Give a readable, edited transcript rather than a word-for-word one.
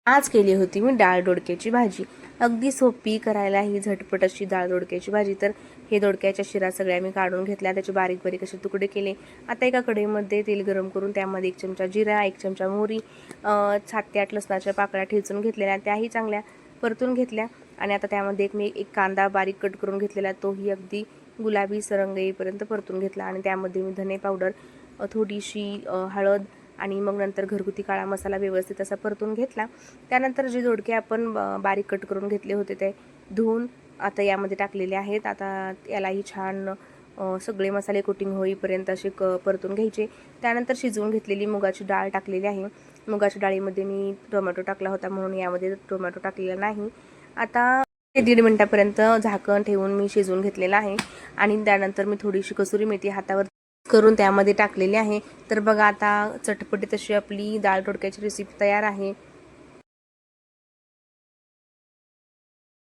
आज केली होती मी डाळ दोडक्याची भाजी. अगदी सोपी, करायला ही झटपट अशी डाळ दोडक्याची भाजी. तर हे दोडक्याच्या शिरा सगळ्या मी काढून घेतल्या, त्याचे बारीक बारीक असे तुकडे केले. आता एका कढईमध्ये तेल गरम करून त्यामध्ये 1 चमचा जिरा, 1 चमचा मोहरी, 7 ते 8 लसणाच्या पाकळ्या ठेचून घेतलेल्या, त्याही चांगल्या परतून घेतल्या. आणि आता त्यामध्ये एक कांदा बारीक कट करून घेतलेला, तोही अगदी गुलाबी रंग येईपर्यंत परतून घेतला. आणि त्यामध्ये मी धने पावडर, थोडीशी हळद आणि मग नंतर घरगुती काळा मसाला व्यवस्थित असा परतून घेतला. त्यानंतर जे दोडके आपण बारीक कट करून घेतले होते ते धुवून आता यामध्ये टाकलेले आहेत. आता यालाही छान सगळे मसाले कोटिंग होईपर्यंत असे परतून घ्यायचे. त्यानंतर शिजवून घेतलेली मुगाची डाळ टाकलेली आहे. मुगाच्या डाळीमध्ये मी टोमॅटो टाकला होता म्हणून यामध्ये टोमॅटो टाकलेला नाही. आता 1.5 मिनिटापर्यंत झाकण ठेवून मी शिजवून घेतलेलं आहे. आणि त्यानंतर मी थोडीशी कसुरी मेथी हातावर करून त्यामध्ये टाकलेली आहे. तर बघा, आता चटपटीत अशी आपली डाळ दोडक्याची रेसिपी तयार आहे.